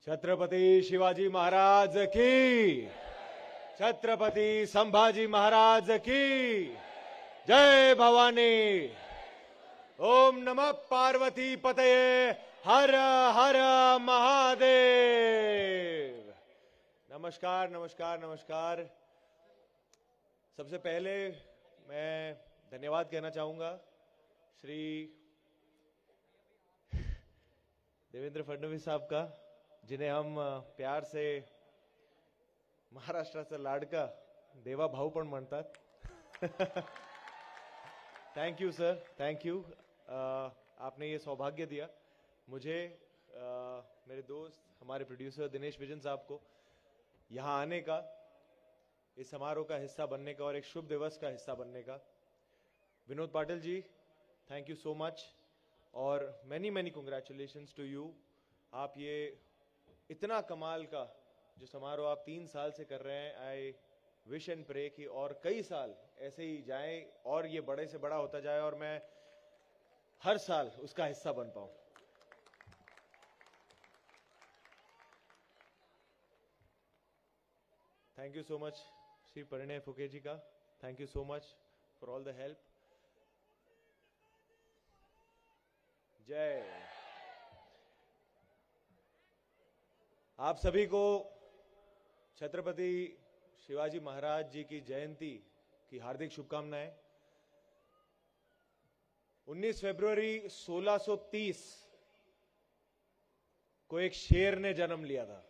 छत्रपति शिवाजी महाराज की, छत्रपति संभाजी महाराज की जय भवानी। ओम नमः पार्वती पतये, हर हर महादेव। नमस्कार नमस्कार नमस्कार। सबसे पहले मैं धन्यवाद कहना चाहूंगा श्री देवेंद्र फडणवीस साहब का, जिन्हें हम प्यार से महाराष्ट्राचा लाडका देवा भाऊ पण म्हणतात। Thank you sir, thank you. आपने ये सौभाग्य दिया मुझे, मेरे दोस्त हमारे प्रोड्यूसर दिनेश विजन साहब को यहाँ आने का, इस समारोह का हिस्सा बनने का और एक शुभ दिवस का हिस्सा बनने का। Vinod Patil ji, thank you so much और many many congratulations to you. आप ये इतना कमाल का जो समारोह आप 3 साल से कर रहे हैं, आई विश एंड प्रे कि और कई साल ऐसे ही जाएं और ये बड़े से बड़ा होता जाए और मैं हर साल उसका हिस्सा बन पाऊं। Thank you so much Shri Parinay Phuke जी का, thank you so much for all the help. जय। आप सभी को छत्रपति शिवाजी महाराज जी की जयंती की हार्दिक शुभकामनाएं। 19 फरवरी 1630 को एक शेर ने जन्म लिया था।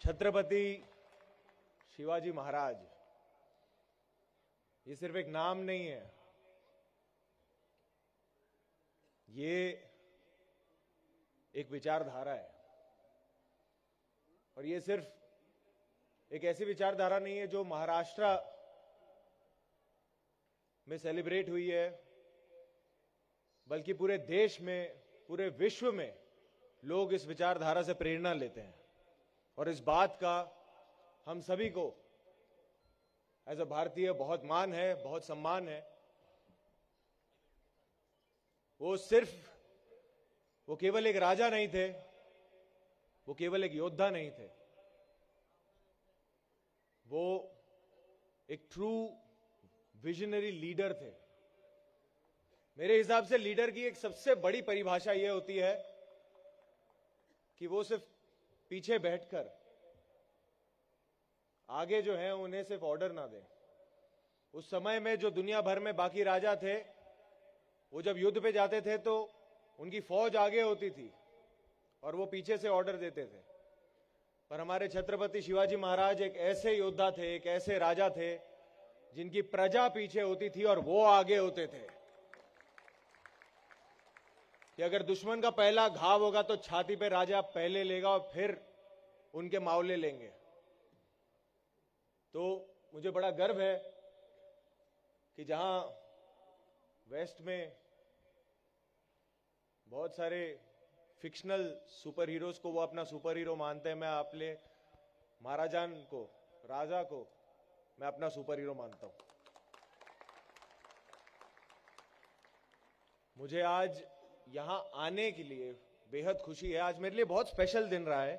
छत्रपति शिवाजी महाराज, ये सिर्फ एक नाम नहीं है, ये एक विचारधारा है। और ये सिर्फ एक ऐसी विचारधारा नहीं है जो महाराष्ट्र में सेलिब्रेट हुई है, बल्कि पूरे देश में, पूरे विश्व में लोग इस विचारधारा से प्रेरणा लेते हैं। और इस बात का हम सभी को एज अ भारतीय बहुत मान है, बहुत सम्मान है। वो केवल एक राजा नहीं थे, वो केवल एक योद्धा नहीं थे, वो एक ट्रू विजनरी लीडर थे। मेरे हिसाब से लीडर की एक सबसे बड़ी परिभाषा यह होती है कि वो सिर्फ पीछे बैठकर आगे जो है उन्हें सिर्फ ऑर्डर ना दें। उस समय में जो दुनिया भर में बाकी राजा थे, वो जब युद्ध पे जाते थे तो उनकी फौज आगे होती थी और वो पीछे से ऑर्डर देते थे। पर हमारे छत्रपति शिवाजी महाराज एक ऐसे योद्धा थे, एक ऐसे राजा थे जिनकी प्रजा पीछे होती थी और वो आगे होते थे कि अगर दुश्मन का पहला घाव होगा तो छाती पे राजा पहले लेगा और फिर उनके मावले लेंगे। तो मुझे बड़ा गर्व है कि जहां वेस्ट में बहुत सारे फिक्शनल सुपर हीरोज को वो अपना सुपर हीरो मानते हैं, मैं अपने महाराजान को, राजा को मैं अपना सुपर हीरो मानता हूं। मुझे आज यहां आने के लिए बेहद खुशी है। आज मेरे लिए बहुत स्पेशल दिन रहा है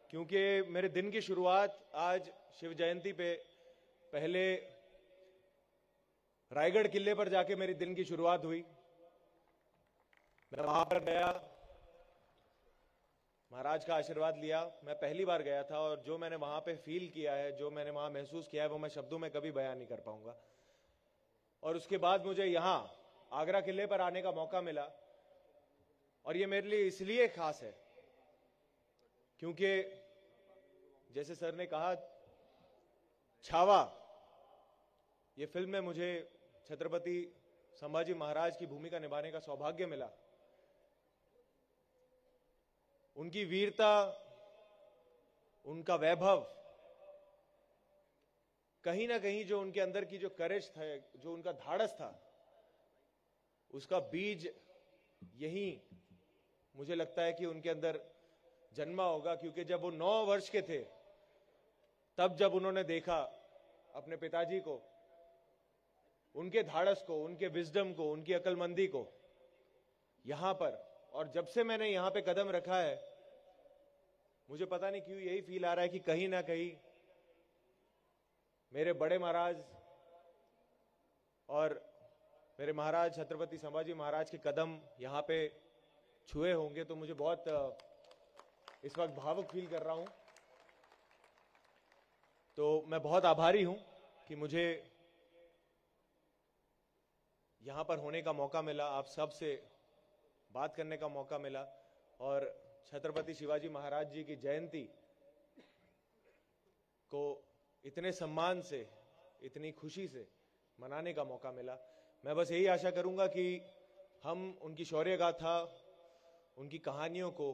क्योंकि मेरे दिन की शुरुआत आज शिव जयंती पे पहले रायगढ़ किले पर जाके मेरी दिन की शुरुआत हुई। मैं वहां पर गया, महाराज का आशीर्वाद लिया। मैं पहली बार गया था और जो मैंने वहां पे फील किया है, जो मैंने वहां महसूस किया है, वो मैं शब्दों में कभी बयान नहीं कर पाऊंगा। और उसके बाद मुझे यहां आगरा किले पर आने का मौका मिला और ये मेरे लिए इसलिए खास है क्योंकि जैसे सर ने कहा, छावा ये फिल्म में मुझे छत्रपति संभाजी महाराज की भूमिका निभाने का सौभाग्य मिला। उनकी वीरता, उनका वैभव, कहीं ना कहीं जो उनके अंदर की जो करेज था, जो उनका धाड़स था, उसका बीज यही मुझे लगता है कि उनके अंदर जन्मा होगा। क्योंकि जब वो 9 वर्ष के थे, तब जब उन्होंने देखा अपने पिताजी को, उनके धाड़स को, उनके विजडम को, उनकी अक्लमंदी को यहां पर और जब से मैंने यहां पे कदम रखा है, मुझे पता नहीं क्यों यही फील आ रहा है कि कहीं ना कहीं मेरे बड़े महाराज और मेरे महाराज छत्रपति संभाजी महाराज के कदम यहां पे छुए होंगे। तो मुझे बहुत इस वक्त भावुक फील कर रहा हूं। तो मैं बहुत आभारी हूं कि मुझे यहां पर होने का मौका मिला, आप सब से बात करने का मौका मिला और छत्रपति शिवाजी महाराज जी की जयंती को इतने सम्मान से, इतनी खुशी से मनाने का मौका मिला। मैं बस यही आशा करूंगा कि हम उनकी शौर्य गाथा, उनकी कहानियों को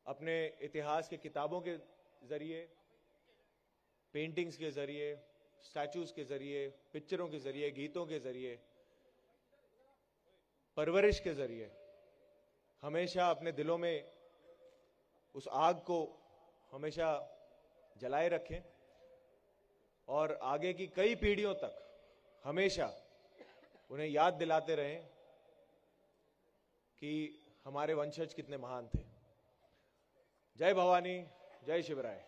अपने इतिहास के किताबों के जरिए, पेंटिंग्स के जरिए, स्टैचूज के जरिए, पिक्चरों के जरिए, गीतों के जरिए, परवरिश के जरिए हमेशा अपने दिलों में उस आग को हमेशा जलाए रखें और आगे की कई पीढ़ियों तक हमेशा उन्हें याद दिलाते रहें कि हमारे वंशज कितने महान थे। जय भवानी, जय शिवराय।